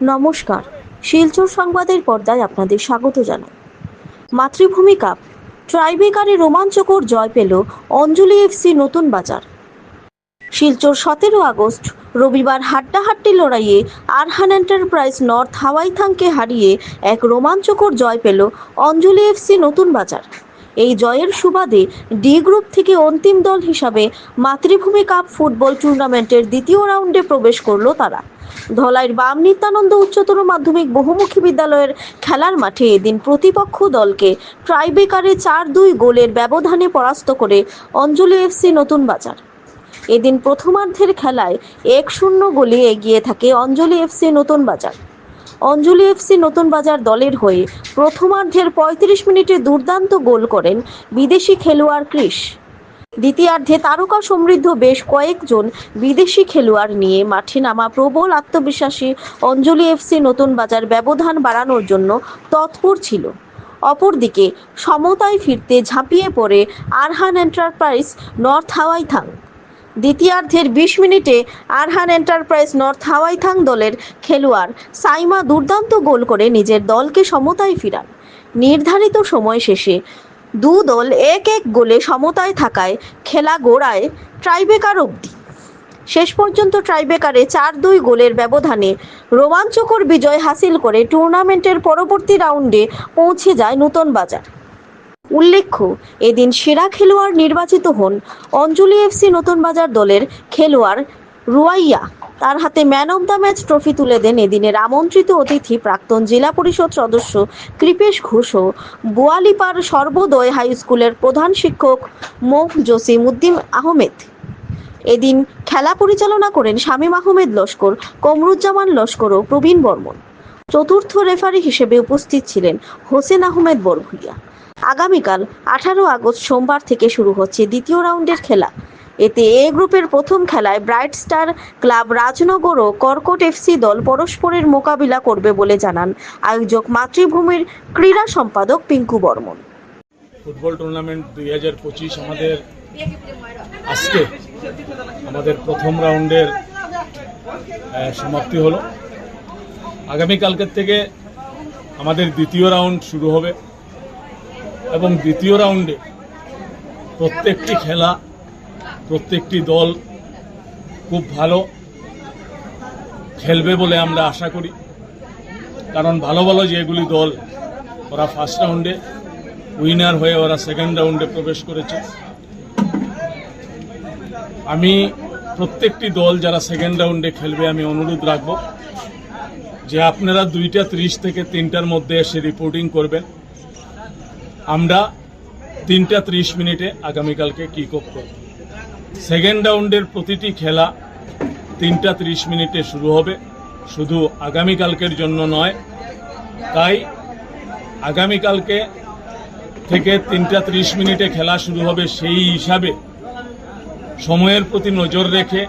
নমস্কার, শিলচর সংবাদের পর্দায় আপনাদের স্বাগত জানাই। মাতৃভূমি কাপ ট্রাইবেকারে রোমাঞ্চকর জয় পেল অঞ্জলি এফসি নতুন বাজার। শিলচর 17 আগস্ট রবিবার হাড্ডাহাড্ডি লড়াইয়ে আরহান এন্টারপ্রাইজ নর্থ হাওয়াইথাংকে হারিয়ে এক রোমাঞ্চকর জয় পেল অঞ্জলি এফসি নতুন বাজার। এই জয়ের সুবাদে ডি গ্রুপ থেকে অন্তিম দল হিসাবে মাতৃভূমি কাপ ফুটবল টুর্নামেন্টের দ্বিতীয় রাউন্ডে প্রবেশ করল তারা। ধলাইয়ের বাম নিত্যানন্দ উচ্চতর মাধ্যমিক বহুমুখী বিদ্যালয়ের খেলার মাঠে এদিন প্রতিপক্ষ দলকে ট্রাইবেকারে 4-2 গোলের ব্যবধানে পরাস্ত করে অঞ্জলি এফসি নতুন বাজার। এদিন প্রথমার্ধের খেলায় 1-0 গোলে এগিয়ে থাকে অঞ্জলি এফসি নতুন বাজার। অঞ্জলি এফসি নতুন বাজার দলের হয়ে প্রথমার্ধের 35 মিনিটে দুর্দান্ত গোল করেন বিদেশি খেলোয়াড় ক্রিস। দ্বিতীয়ার্ধে তারকা সমৃদ্ধ বেশ কয়েকজন বিদেশি খেলোয়াড় নিয়ে মাঠে নামা প্রবল আত্মবিশ্বাসী অঞ্জলি এফসি নতুন বাজার ব্যবধান বাড়ানোর জন্য তৎপর ছিল। অপরদিকে সমতায় ফিরতে ঝাঁপিয়ে পড়ে আরহান এন্টারপ্রাইজ নর্থ হাওয়াইথাং। দ্বিতীয়ার্ধের 20 মিনিটে আরহান এন্টারপ্রাইজ নর্থ হাওয়াইথাং দলের খেলোয়াড় সাইমা দুর্দান্ত গোল করে নিজের দলকে সমতায় ফিরান। নির্ধারিত সময় শেষে দু দল 1-1 গোলে সমতায় থাকায় খেলা গোড়ায় ট্রাইবেকার অবধি। শেষ পর্যন্ত ট্রাইবেকারে 4-2 গোলের ব্যবধানে রোমাঞ্চকর বিজয় হাসিল করে টুর্নামেন্টের পরবর্তী রাউন্ডে পৌঁছে যায় নতুন বাজার। উল্লেখ্য, এদিন সেরা খেলোয়াড় নির্বাচিত হন অঞ্জলি এফসি নতুন বাজার দলের খেলোয়াড় রুয়াইয়া। তার হাতে man of the match trophy তুলে দেন এদিনের আমন্ত্রিত অতিথি প্রাক্তন জেলা পরিষদ সদস্য কৃপেশ ঘোষ ও বোয়ালিপাড় সর্বোদয় হাই স্কুলের প্রধান শিক্ষক মোহ জসিম উদ্দিন আহমেদ। এদিন খেলা পরিচালনা করেন শামীম আহমেদ লস্কর, কমরুজ্জামান লস্কর ও প্রবীণ বর্মন। চতুর্থ রেফারি হিসেবে উপস্থিত ছিলেন হোসেন আহমেদ বরভুইয়া। আগামীকাল 18 আগস্ট সোমবার থেকে শুরু হচ্ছে দ্বিতীয় রাউন্ডের খেলা। এতে এ গ্রুপের প্রথম খেলায় ব্রাইট স্টার ক্লাব রাজনগর ও কর্কট এফসি দল পরস্পরের মোকাবিলা করবে বলে জানান আয়োজক মাতৃভূমির ক্রীড়া সম্পাদক পিঙ্কু বর্মন। ফুটবল টুর্নামেন্ট 2025 আমাদের আজকে আমাদের প্রথম রাউন্ডের সমাপ্তি হলো। আগামীকালকের থেকে আমাদের দ্বিতীয় রাউন্ড শুরু হবে এবং দ্বিতীয় রাউন্ডে প্রত্যেকটি খেলা প্রত্যেকটি দল খুব ভালো খেলবে বলে আমরা আশা করি, কারণ ভালো ভালো যেগুলি দল ওরা ফার্স্ট রাউন্ডে উইনার হয়ে ওরা সেকেন্ড রাউন্ডে প্রবেশ করেছে। আমি প্রত্যেকটি দল যারা সেকেন্ড রাউন্ডে খেলবে আমি অনুরোধ রাখব যে আপনারা 2:30 থেকে 3টার মধ্যে এসে রিপোর্টিং করবেন। আমরা 3:30 মিনিটে আগামীকালকে কিক অফ করব। সেকেন্ড রাউন্ডের প্রতিটি খেলা 3:30 মিনিটে শুরু হবে, শুধু আগামীকালকের জন্য নয়। তাই আগামীকালকে থেকে 3:30 মিনিটে খেলা শুরু হবে, সেই হিসাবে সময়ের প্রতি নজর রেখে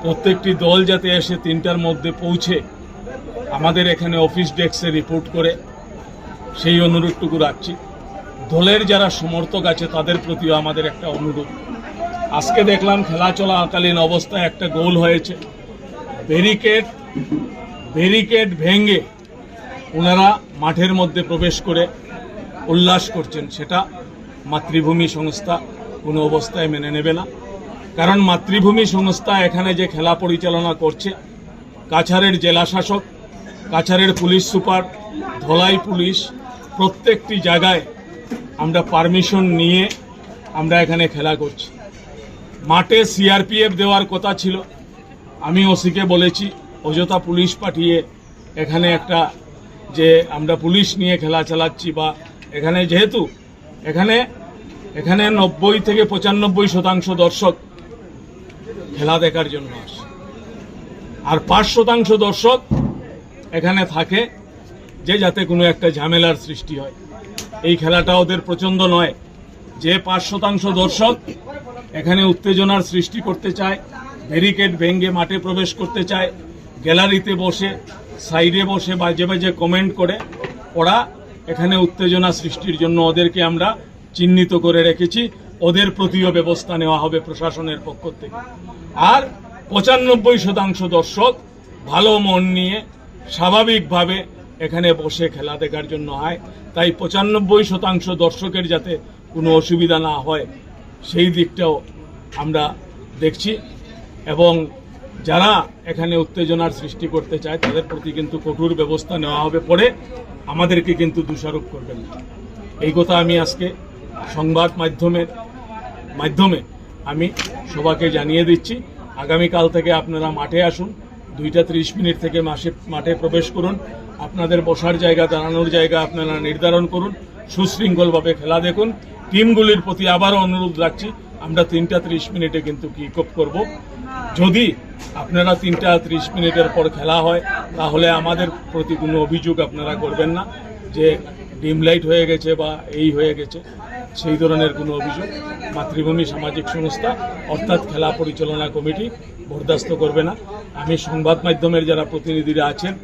প্রত্যেকটি দল যাতে এসে 3টার মধ্যে পৌঁছে আমাদের এখানে অফিস ডেস্কে রিপোর্ট করে, সেই অনুরোধটুকু রাখছি। দলের যারা সমর্থক আছে তাদের প্রতিও আমাদের একটা অনুরোধ। আজকে দেখলাম খেলা চলাকালীন অবস্থায় একটা গোল হয়েছে, ব্যারিকেড ভেঙে ওনারা মাঠের মধ্যে প্রবেশ করে উল্লাস করছেন। সেটা মাতৃভূমি সংস্থা কোনো অবস্থায় মেনে নেবে না, কারণ মাতৃভূমি সংস্থা এখানে যে খেলা পরিচালনা করছে, কাছাড়ের জেলা শাসক, কাছাড়ের পুলিশ সুপার, ধলাই পুলিশ, প্রত্যেকটি জায়গায় আমরা পারমিশন নিয়ে আমরা এখানে খেলা করছি। মাঠে সিআরপিএফ দেওয়ার কথা ছিল, আমি ওসিকে বলেছি অযথা পুলিশ পাঠিয়ে এখানে একটা যে আমরা পুলিশ নিয়ে খেলা চালাচ্ছি, বা এখানে যেহেতু এখানে 90 থেকে 95% দর্শক খেলা দেখার জন্য আসে, আর 5% দর্শক এখানে থাকে যে যাতে কোনো একটা ঝামেলার সৃষ্টি হয়। এই খেলাটা ওদের পছন্দ নয় যে 5% দর্শক এখানে উত্তেজনার সৃষ্টি করতে চায়, ব্যারিকেড ভেঙে মাঠে প্রবেশ করতে চায়, গ্যালারিতে বসে সাইডে বসে বাজে বাজে কমেন্ট করে ওরা এখানে উত্তেজনা সৃষ্টির জন্য ওদেরকে আমরা চিহ্নিত করে রেখেছি। ওদের প্রতিও ব্যবস্থা নেওয়া হবে প্রশাসনের পক্ষ থেকে। আর 95% দর্শক ভালো মন নিয়ে স্বাভাবিকভাবে এখানে বসে খেলা দেখার জন্য হয়। তাই 95% দর্শকের যাতে কোনো অসুবিধা না হয় সেই দিকটাও আমরা দেখছি, এবং যারা এখানে উত্তেজনার সৃষ্টি করতে চায় তাদের প্রতি কিন্তু কঠোর ব্যবস্থা নেওয়া হবে। পরে আমাদেরকে কিন্তু দোষারোপ করবেন না, এই কথা আমি আজকে সংবাদ মাধ্যমে আমি সবাইকে জানিয়ে দিচ্ছি। আগামীকাল থেকে আপনারা মাঠে আসুন, 2:30 থেকে মাঠে প্রবেশ করুন। আপনাদের বসার জায়গা, দাঁড়ানোর জায়গা আপনারা নির্ধারণ করুন, সুশৃঙ্খলভাবে খেলা দেখুন। টিমগুলির প্রতি আবারও অনুরোধ রাখছি, আমরা 3:30 কিন্তু কিক অফ করব। যদি আপনারা 3:30 পর খেলা হয় তাহলে আমাদের প্রতি কোনো অভিযোগ আপনারা করবেন না যে ডিম লাইট হয়ে গেছে বা এই হয়ে গেছে, সেই ধরনের কোনো অভিযোগ মাতৃভূমি সামাজিক সংস্থা অর্থাৎ খেলা পরিচালনা কমিটি বরদাস্ত করবে না। আমি সংবাদ মাধ্যমের যারা প্রতিনিধিরা আছেন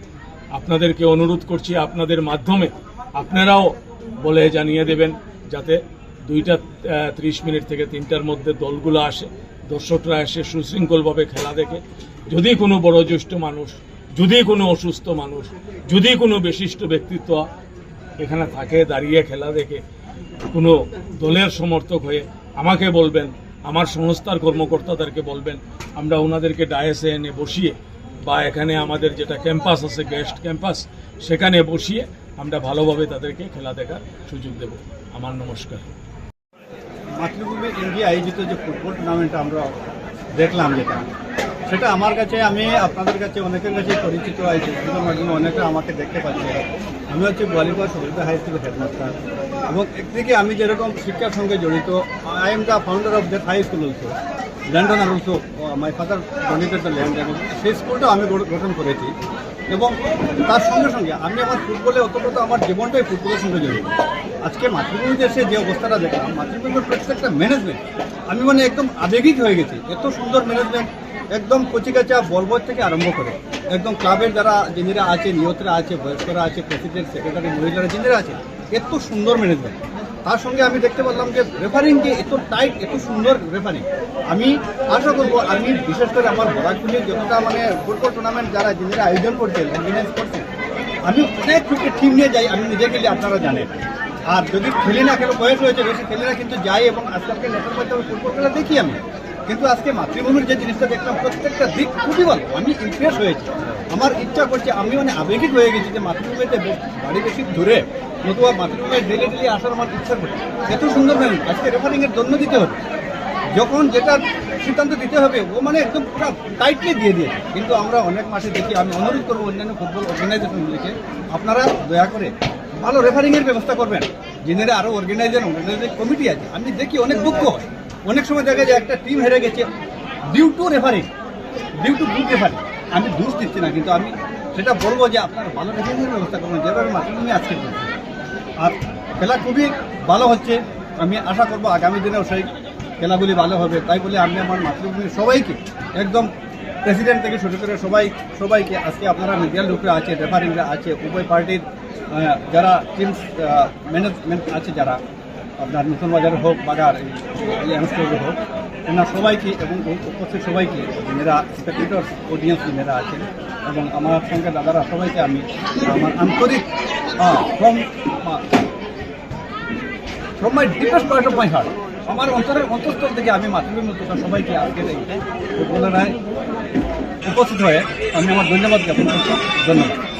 আপনাদেরকে অনুরোধ করছি, আপনাদের মাধ্যমে আপনারাও বলে জানিয়ে দেবেন যাতে 2:30 থেকে 3টার মধ্যে দলগুলো আসে, দর্শকরা এসে সুশৃঙ্খলভাবে খেলা দেখে। যদি কোনো বয়োজ্যেষ্ঠ মানুষ, যদি কোনো অসুস্থ মানুষ, যদি কোনো বিশিষ্ট ব্যক্তিত্ব এখানে থাকে দাঁড়িয়ে খেলা দেখে, কোনো দলের সমর্থক হয়ে আমাকে বলবেন, আমার সংস্থার কর্মকর্তাদেরকে বলবেন, আমরা ওনাদেরকে ডায়াসে এনে বসিয়ে বা এখানে আমাদের যেটা ক্যাম্পাস আছে গেস্ট ক্যাম্পাস সেখানে বসিয়ে আমরা ভালোভাবে তাদেরকে খেলা দেখার সুযোগ দেব। আমার নমস্কার। মাতৃভূমি ইন্ডিয়া আয়োজিত যে ফুটবল টুর্নামেন্ট আমরা দেখলাম, সেটা আমার কাছে, আমি আপনাদের কাছে অনেকের কাছে পরিচিত হয়েছে, সেটার মাধ্যমে অনেকে আমাকে দেখতে পাচ্ছে। আমি হচ্ছে গোয়ালিপাড় সরকারি হাই স্কুলের হেডমাস্টার, এবং একদিকে আমি যেরকম শিক্ষার সঙ্গে জড়িত, I am the founder of that high school also, London আর also my father donated the land, এবং সেই স্কুলটাও আমি গঠন করেছি। এবং তার সঙ্গে সঙ্গে আমি আমার ফুটবলে অতপ্রত আমার জীবনটাই ফুটবলের সঙ্গে জড়িত। আজকে মাতৃভূমি দেশে যে অবস্থাটা দেখলাম, মাতৃভূমির প্রত্যেকটা ম্যানেজমেন্ট আমি একদম আবেগিক হয়ে গেছি। এত সুন্দর ম্যানেজমেন্ট, একদম কচিকাচা বলবৎ থেকে আরম্ভ করে একদম ক্লাবের যারা যিনিরা আছে, নিয়তরা আছে, বয়স্করা আছে, প্রেসিডেন্ট, সেক্রেটারি, মহিলারা যিনিরা আছে, এত সুন্দর ম্যানেজমেন্ট। তার সঙ্গে আমি দেখতে পারলাম যে রেফারিং যে এত টাইট, এত সুন্দর রেফারিং। আমি আশা করবো, আমি বিশেষ করে আমার বরাকপুরের যতটা ফুটবল টুর্নামেন্ট যারা যিনিরা আয়োজন করছেন, অর্গানাইজ করছেন, আমি অনেক ক্রিকেট টিম নিয়ে যাই, আমি নিজে গেলে আপনারা জানেন। আর যদি খেলি না, খেলে বয়স হয়েছে বেশি, খেলি না কিন্তু যাই, এবং আজকালকে নেতার মাধ্যমে ফুটবল খেলা দেখি আমি। কিন্তু আজকে মাতৃভূমির যে জিনিসটা দেখলাম, প্রত্যেকটা দিক খুবই ভালো, আমি ইমপ্রেস হয়েছি। আমার ইচ্ছা করছে, আমি আবেগিক হয়ে গেছি যে মাতৃভূমিতে বাড়ি বেশি দূরে, নতুবা মাতৃভূমির ডেলি আসার আমার ইচ্ছা করছে। এত সুন্দর ম্যাম, আজকে রেফারিংয়ের জন্য দিতে হবে, যখন যেটা সিদ্ধান্ত দিতে হবে ও একদম পুরো টাইটলি দিয়ে দিয়েছে। কিন্তু আমরা অনেক মাসে দেখি, আমি অনুরোধ করবো অন্যান্য ফুটবল অর্গানাইজেশনগুলিকে, আপনারা দয়া করে ভালো রেফারিংয়ের ব্যবস্থা করবেন। যিনিরা আরও অর্গানাইজিং কমিটি আছে, আমি দেখি অনেক দুঃখ হয়, অনেক সময় দেখা যায় একটা টিম হেরে গেছে due to refereeing, due to good refereeing. আমি দোষ দিচ্ছি না, কিন্তু আমি সেটা বলবো যে আপনারা ভালো রেফারিংয়ের ব্যবস্থা করবেন, যেভাবে মাতৃভূমি আজকে করছে। আর খেলা খুবই ভালো হচ্ছে, আমি আশা করবো আগামী দিনেও সেই খেলাগুলি ভালো হবে। তাই বলে আমি আমার মাতৃভূমির সবাইকে, একদম প্রেসিডেন্ট থেকে শুরু করে সবাইকে, আজকে আপনারা মিডিয়ার লোকরা আছে, রেফারিংরা আছে, উভয় পার্টির যারা টিমস ম্যানেজমেন্ট আছে, যারা আপনার নতুন বাজার হোক, বাজার এমস্টোর হোক, ওনার সবাইকে এবং উপস্থিত সবাইকে, যারা স্পেক্টেটর অডিয়েন্স যারা আছেন, এবং আমার সঙ্গে দাদারা সবাইকে আমি আমার আন্তরিক from my deepest part of my heart, আমার অন্তরের অন্তঃস্থল থেকে আমি মাতৃভূমির তথা সবাইকে আজকের এই ফুটবলের উপস্থিত হয়ে আমি আমার ধন্যবাদ জ্ঞাপন করছি। ধন্যবাদ।